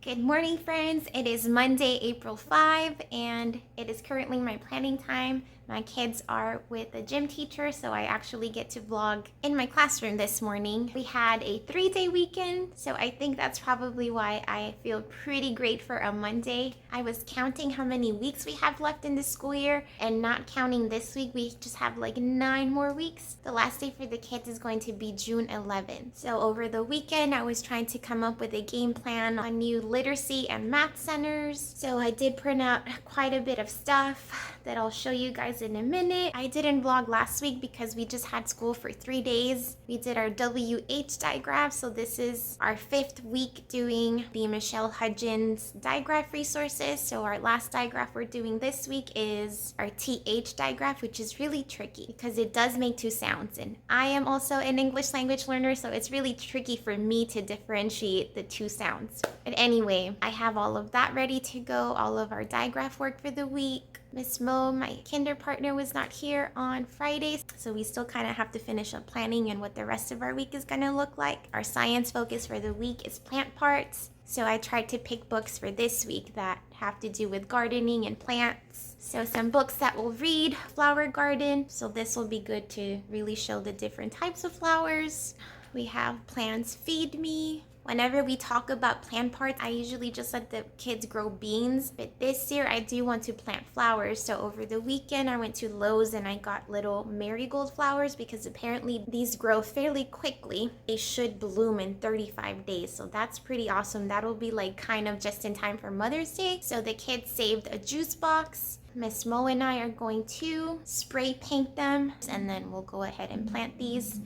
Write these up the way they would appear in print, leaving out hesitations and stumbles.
Good morning, friends. It is Monday, April 5, and it is currently my planning time. My kids are with a gym teacher, so I actually get to vlog in my classroom this morning. We had a 3-day weekend, so I think that's probably why I feel pretty great for a Monday. I was counting how many weeks we have left in the school year, and not counting this week, we just have like 9 more weeks. The last day for the kids is going to be June 11th. So over the weekend, I was trying to come up with a game plan on new literacy and math centers. So I did print out quite a bit of stuff that I'll show you guys in a minute. I didn't vlog last week because we just had school for 3 days. We did our WH digraph, so this is our 5th week doing the Michelle Hudgeons digraph resources. So our last digraph we're doing this week is our TH digraph, which is really tricky because it does make 2 sounds, and I am also an English language learner, so it's really tricky for me to differentiate the 2 sounds. But anyway, I have all of that ready to go, all of our digraph work for the week. Miss Mo, my kinder partner, was not here on Friday, so we still kind of have to finish up planning and what the rest of our week is going to look like. Our science focus for the week is plant parts, so I tried to pick books for this week that have to do with gardening and plants. So some books that we'll read, flower garden, so this will be good to really show the different types of flowers. We have Plants Feed Me. Whenever we talk about plant parts, I usually just let the kids grow beans, but this year I do want to plant flowers. So over the weekend, I went to Lowe's and I got little marigold flowers because apparently these grow fairly quickly. They should bloom in 35 days, so that's pretty awesome. That'll be like kind of just in time for Mother's Day. So the kids saved a juice box. Miss Mo and I are going to spray paint them, and then we'll go ahead and plant these.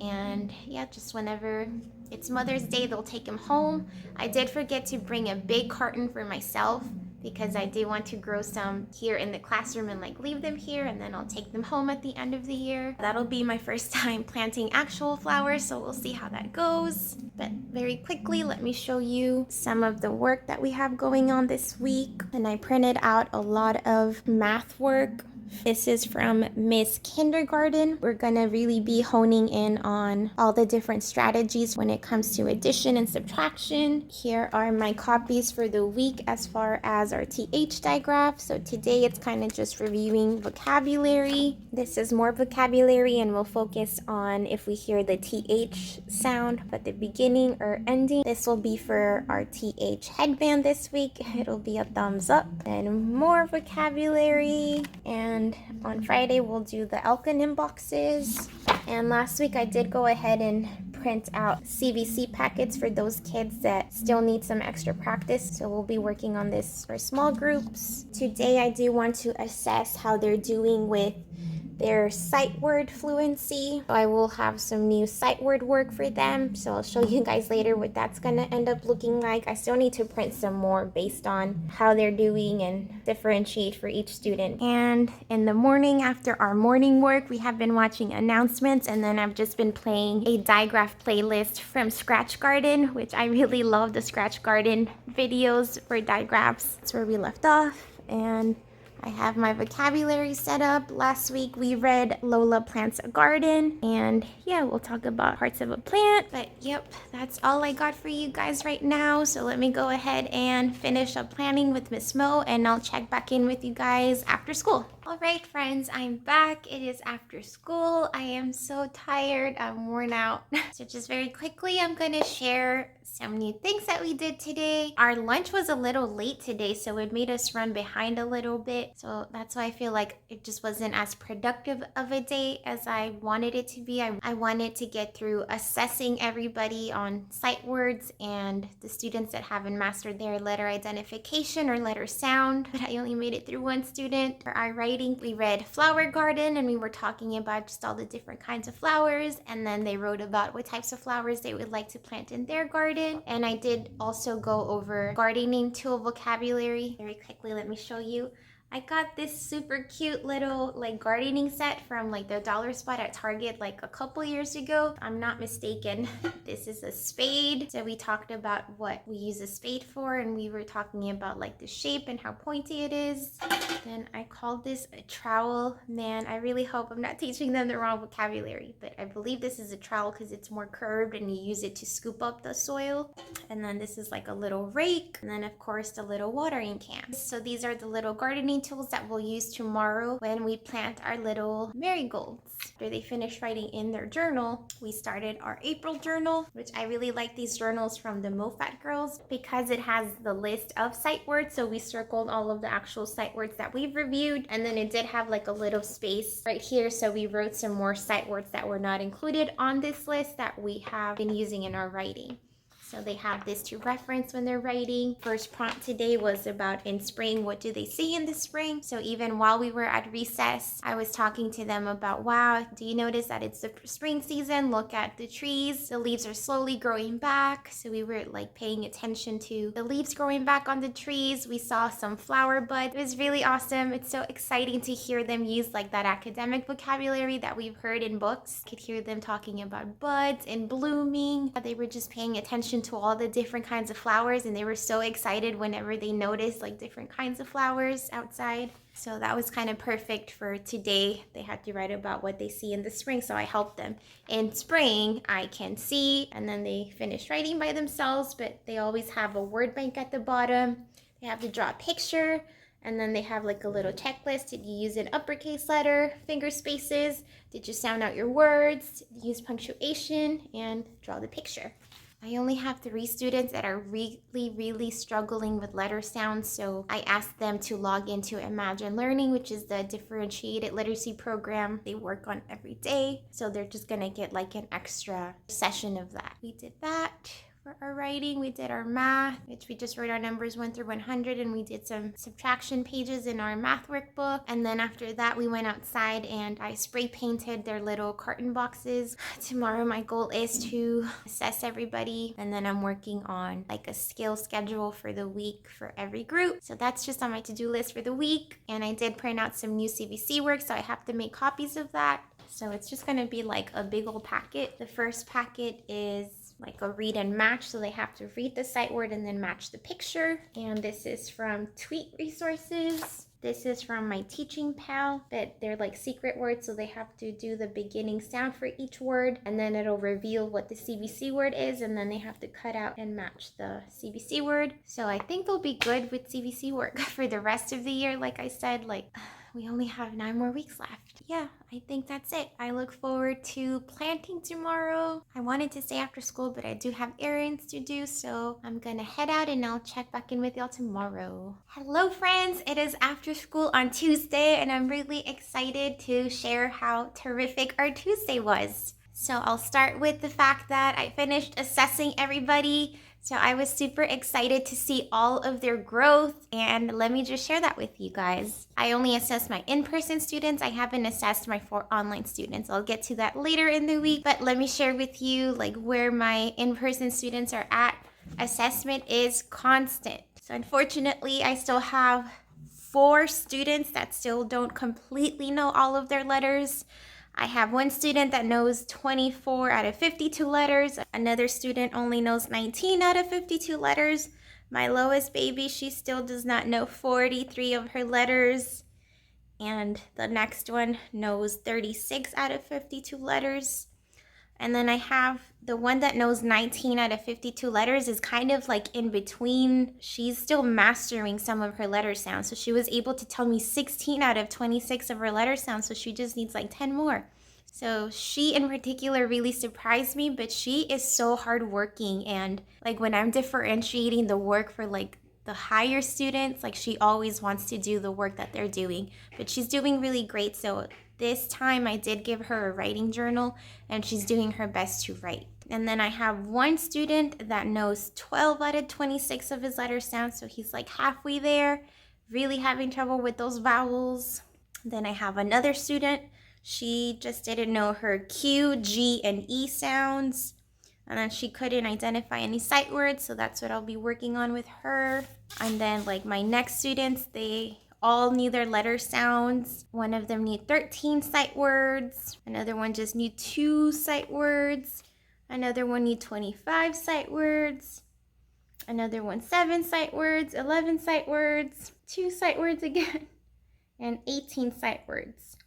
And yeah, just whenever it's Mother's Day, they'll take them home. I did forget to bring a big carton for myself because I do want to grow some here in the classroom and like leave them here, and then I'll take them home at the end of the year. That'll be my first time planting actual flowers, so we'll see how that goes. But very quickly, let me show you some of the work that we have going on this week. And I printed out a lot of math work. This is from Miss Kindergarten. We're gonna really be honing in on all the different strategies when it comes to addition and subtraction. Here are my copies for the week as far as our TH digraph. So today it's kind of just reviewing vocabulary. This is more vocabulary, and we'll focus on if we hear the TH sound at the beginning or ending. This will be for our TH headband this week. It'll be a thumbs up. And more vocabulary, and on Friday we'll do the acronym boxes. And last week I did go ahead and print out CVC packets for those kids that still need some extra practice, so we'll be working on this for small groups. Today I do want to assess how they're doing with their sight word fluency. I will have some new sight word work for them, so I'll show you guys later what that's gonna end up looking like. I still need to print some more based on how they're doing and differentiate for each student. And in the morning, after our morning work, we have been watching announcements, and then I've just been playing a digraph playlist from Scratch Garden, which I really love the Scratch Garden videos for digraphs. That's where we left off. And I have my vocabulary set up. Last week we read Lola Plants a Garden, and yeah, we'll talk about parts of a plant. But yep, that's all I got for you guys right now. So let me go ahead and finish up planning with Miss Mo, and I'll check back in with you guys after school. All right, friends, I'm back. It is after school. I am so tired. I'm worn out. So just very quickly, I'm going to share some new things that we did today. Our lunch was a little late today, so it made us run behind a little bit. So that's why I feel like it just wasn't as productive of a day as I wanted it to be. I wanted to get through assessing everybody on sight words and the students that haven't mastered their letter identification or letter sound, but I only made it through one student. For our writing, we read Flower Garden, and we were talking about just all the different kinds of flowers, and then they wrote about what types of flowers they would like to plant in their garden. And I did also go over gardening tool vocabulary. Very quickly, let me show you. I got this super cute little like gardening set from like the dollar spot at Target like a couple years ago. I'm not mistaken. This is a spade. So we talked about what we use a spade for, and we were talking about like the shape and how pointy it is. Then I called this a trowel. Man, I really hope I'm not teaching them the wrong vocabulary, but I believe this is a trowel because it's more curved and you use it to scoop up the soil. And then this is like a little rake, and then of course the little watering can. So these are the little gardening tools that we'll use tomorrow when we plant our little marigolds. After they finish writing in their journal, we started our April journal, which I really like these journals from the Moffat Girls because it has the list of sight words. So we circled all of the actual sight words that we've reviewed, and then it did have like a little space right here, so we wrote some more sight words that were not included on this list that we have been using in our writing. So they have this to reference when they're writing. First prompt today was about in spring, what do they see in the spring? So even while we were at recess, I was talking to them about, wow, do you notice that it's the spring season? Look at the trees. The leaves are slowly growing back. So we were like paying attention to the leaves growing back on the trees. We saw some flower buds. It was really awesome. It's so exciting to hear them use like that academic vocabulary that we've heard in books. Could hear them talking about buds and blooming. They were just paying attention to all the different kinds of flowers, and they were so excited whenever they noticed like different kinds of flowers outside. So that was kind of perfect for today. They had to write about what they see in the spring, so I helped them. In spring, I can see, and then they finish writing by themselves, but they always have a word bank at the bottom. They have to draw a picture, and then they have like a little checklist. Did you use an uppercase letter, finger spaces? Did you sound out your words? Use punctuation, and draw the picture. I only have 3 students that are really struggling with letter sounds, so I asked them to log into Imagine Learning, which is the differentiated literacy program they work on every day. So they're just gonna get like an extra session of that. We did that. For our writing, we did our math, which we just wrote our numbers 1 through 100, and we did some subtraction pages in our math workbook. And then after that, we went outside and I spray painted their little carton boxes. Tomorrow, my goal is to assess everybody, and then I'm working on like a skill schedule for the week for every group. So that's just on my to-do list for the week. And I did print out some new CBC work, so I have to make copies of that. So it's just gonna be like a big old packet. The first packet is like a read and match, so they have to read the sight word and then match the picture. And this is from Tweet Resources. This is from my Teaching Pal, but they're like secret words, so they have to do the beginning sound for each word, and then it'll reveal what the CBC word is, and then they have to cut out and match the CBC word. So I think they'll be good with CBC work for the rest of the year. Like I said, like we only have 9 more weeks left. Yeah, I think that's it. I look forward to planting tomorrow. I wanted to stay after school, but I do have errands to do, so I'm gonna head out and I'll check back in with y'all tomorrow. Hello friends, it is after school on Tuesday, and I'm really excited to share how terrific our Tuesday was. So I'll start with the fact that I finished assessing everybody. So I was super excited to see all of their growth, and let me just share that with you guys. I only assessed my in-person students. I haven't assessed my 4 online students. I'll get to that later in the week, but let me share with you like where my in-person students are at. Assessment is constant. So unfortunately, I still have 4 students that still don't completely know all of their letters. I have 1 student that knows 24 out of 52 letters. Another student only knows 19 out of 52 letters. My lowest baby, she still does not know 43 of her letters. And the next one knows 36 out of 52 letters. And then I have the one that knows 19 out of 52 letters is kind of like in between. She's still mastering some of her letter sounds. So she was able to tell me 16 out of 26 of her letter sounds. So she just needs like 10 more. So she in particular really surprised me, but she is so hardworking. And like when I'm differentiating the work for like the higher students, like she always wants to do the work that they're doing, but she's doing really great. So this time I did give her a writing journal, and she's doing her best to write. And then I have 1 student that knows 12 out of 26 of his letter sounds, so he's like halfway there, really having trouble with those vowels. Then I have another student, she just didn't know her Q, G, and E sounds. And then she couldn't identify any sight words, so that's what I'll be working on with her. And then like my next students, they all knew their letter sounds. One of them knew 13 sight words. Another one just knew 2 sight words. Another one knew 25 sight words. Another one 7 sight words, 11 sight words, 2 sight words again, and 18 sight words.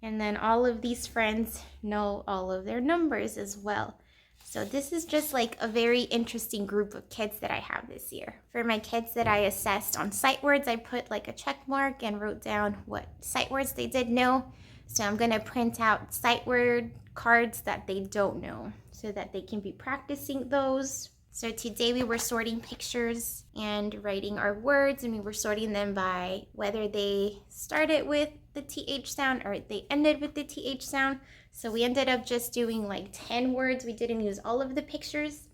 And then all of these friends know all of their numbers as well. So this is just like a very interesting group of kids that I have this year. For my kids that I assessed on sight words, I put like a check mark and wrote down what sight words they did know. So I'm gonna print out sight word cards that they don't know so that they can be practicing those. So today we were sorting pictures and writing our words, and we were sorting them by whether they started with the TH sound or they ended with the TH sound. So we ended up just doing like 10 words. We didn't use all of the pictures.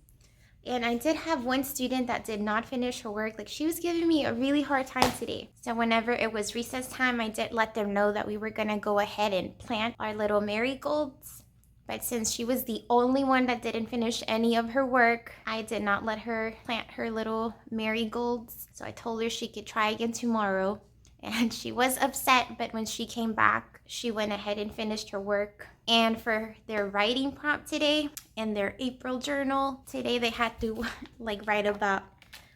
And I did have one student that did not finish her work. Like, she was giving me a really hard time today. So whenever it was recess time, I did let them know that we were gonna go ahead and plant our little marigolds. But since she was the only one that didn't finish any of her work, I did not let her plant her little marigolds. So I told her she could try again tomorrow. And she was upset, but when she came back, she went ahead and finished her work. And for their writing prompt today, in their April journal, today they had to like write about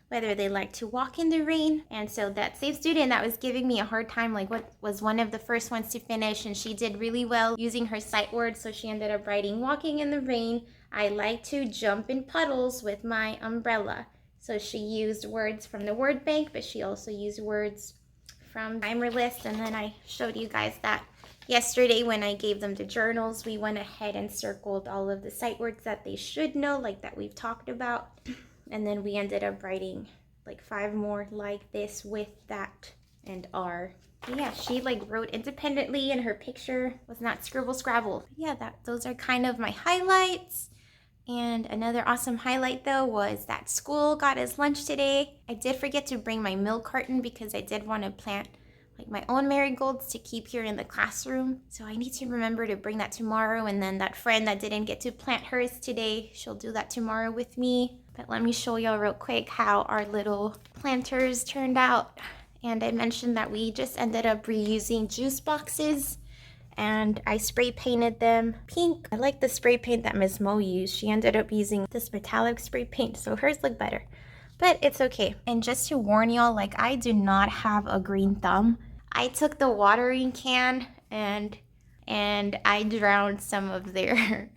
whether they like to walk in the rain. And so that same student that was giving me a hard time, like what was one of the first ones to finish, and she did really well using her sight words. So she ended up writing, walking in the rain, I like to jump in puddles with my umbrella. So she used words from the word bank, but she also used words from timer list. And then I showed you guys that yesterday when I gave them the journals, we went ahead and circled all of the sight words that they should know, like that we've talked about. And then we ended up writing like 5 more like this with that and are. Yeah, she like wrote independently and her picture was not scribble scrabble. Yeah, those are kind of my highlights. And another awesome highlight though was that school got us lunch today. I did forget to bring my milk carton because I did want to plant like my own marigolds to keep here in the classroom. So I need to remember to bring that tomorrow. And then that friend that didn't get to plant hers today, she'll do that tomorrow with me. But let me show y'all real quick how our little planters turned out. And I mentioned that we just ended up reusing juice boxes and I spray painted them pink. I like the spray paint that Miss Mo used. She ended up using this metallic spray paint, so hers look better. But it's okay. And just to warn y'all, like, I do not have a green thumb. I took the watering can and I drowned some of their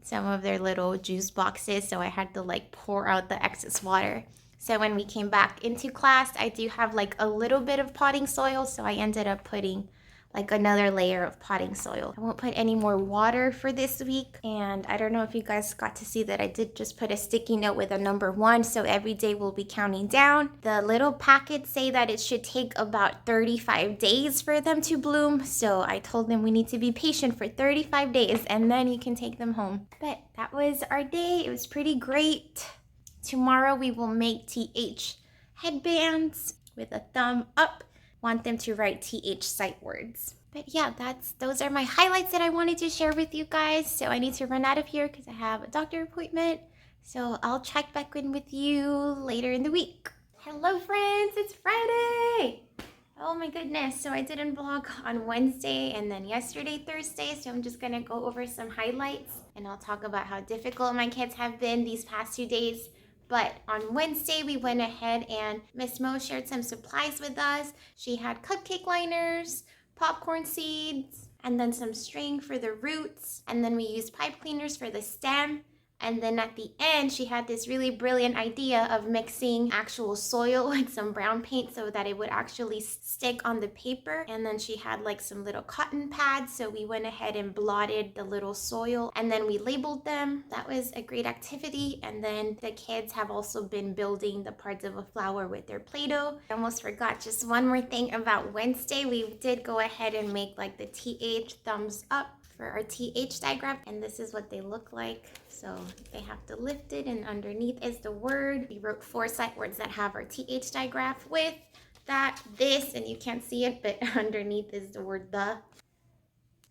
some of their little juice boxes, so I had to like pour out the excess water. So when we came back into class, I do have like a little bit of potting soil, so I ended up putting like another layer of potting soil. I won't put any more water for this week. And I don't know if you guys got to see that I did just put a sticky note with a number 1. So every day we'll be counting down. The little packets say that it should take about 35 days for them to bloom. So I told them we need to be patient for 35 days and then you can take them home. But that was our day. It was pretty great. Tomorrow we will make TH headbands with a thumb up. Want them to write TH sight words. But yeah, those are my highlights that I wanted to share with you guys. So I need to run out of here because I have a doctor appointment. So I'll check back in with you later in the week. Hello friends, it's Friday. Oh my goodness, so I didn't vlog on Wednesday and then yesterday, Thursday. So I'm just gonna go over some highlights and I'll talk about how difficult my kids have been these past 2 days. But on Wednesday, we went ahead and Miss Mo shared some supplies with us. She had cupcake liners, popcorn seeds, and then some string for the roots. And then we used pipe cleaners for the stem. And then at the end, she had this really brilliant idea of mixing actual soil with some brown paint so that it would actually stick on the paper. And then she had like some little cotton pads. So we went ahead and blotted the little soil and then we labeled them. That was a great activity. And then the kids have also been building the parts of a flower with their Play-Doh. I almost forgot just one more thing about Wednesday. We did go ahead and make like the TH thumbs up for our TH digraph, and this is what they look like. So they have to lift it and underneath is the word. We wrote 4 sight words that have our TH digraph with that, this, and you can't see it, but underneath is the word the.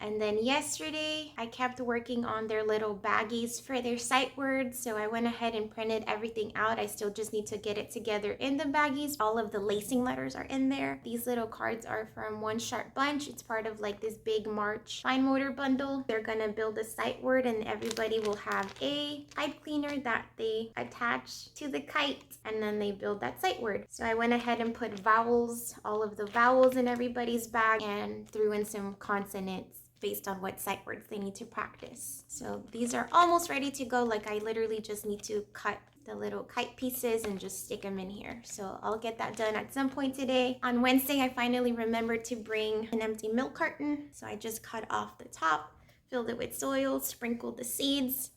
And then yesterday, I kept working on their little baggies for their sight words. So I went ahead and printed everything out. I still just need to get it together in the baggies. All of the lacing letters are in there. These little cards are from one Sharp Bunch. It's part of like this big March fine motor bundle. They're gonna build a sight word and everybody will have a pipe cleaner that they attach to the kite, and then they build that sight word. So I went ahead and put vowels, all of the vowels in everybody's bag, and threw in some consonants based on what sight words they need to practice. So these are almost ready to go. Like I literally just need to cut the little kite pieces and just stick them in here. So I'll get that done at some point today. On Wednesday, I finally remembered to bring an empty milk carton. So I just cut off the top, filled it with soil, sprinkled the seeds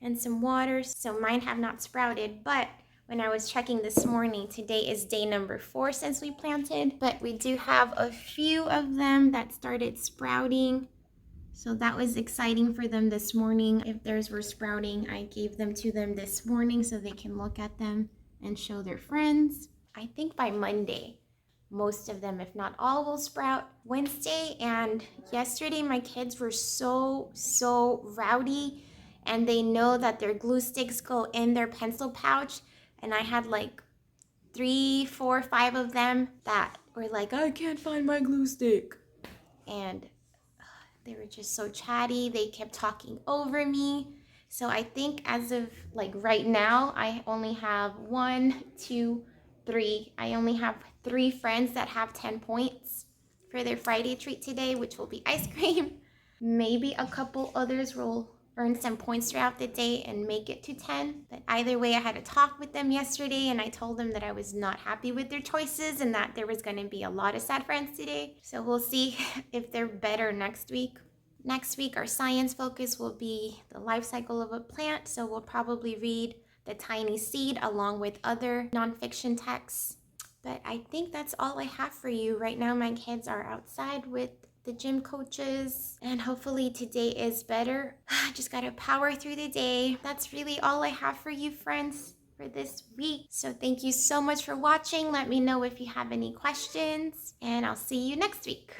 and some water. So mine have not sprouted, but when I was checking this morning, today is day number 4 since we planted, but we do have a few of them that started sprouting. So that was exciting for them this morning. If theirs were sprouting, I gave them to them this morning so they can look at them and show their friends. I think by Monday, most of them, if not all, will sprout. Wednesday and yesterday, my kids were so rowdy, and they know that their glue sticks go in their pencil pouch. And I had like 3, 4, 5 of them that were like, I can't find my glue stick. And they were just so chatty. They kept talking over me. So I think as of like right now, I only have 1, 2, 3. I only have 3 friends that have 10 points for their Friday treat today, which will be ice cream. Maybe a couple others will earn some points throughout the day and make it to 10. But either way, I had a talk with them yesterday and I told them that I was not happy with their choices and that there was going to be a lot of sad friends today. So we'll see if they're better next week. Next week, our science focus will be the life cycle of a plant. So we'll probably read The Tiny Seed along with other nonfiction texts. But I think that's all I have for you. Right now, my kids are outside with the gym coaches, and hopefully today is better. Just gotta power through the day. That's really all I have for you, friends, for this week. So thank you so much for watching. Let me know if you have any questions, and I'll see you next week.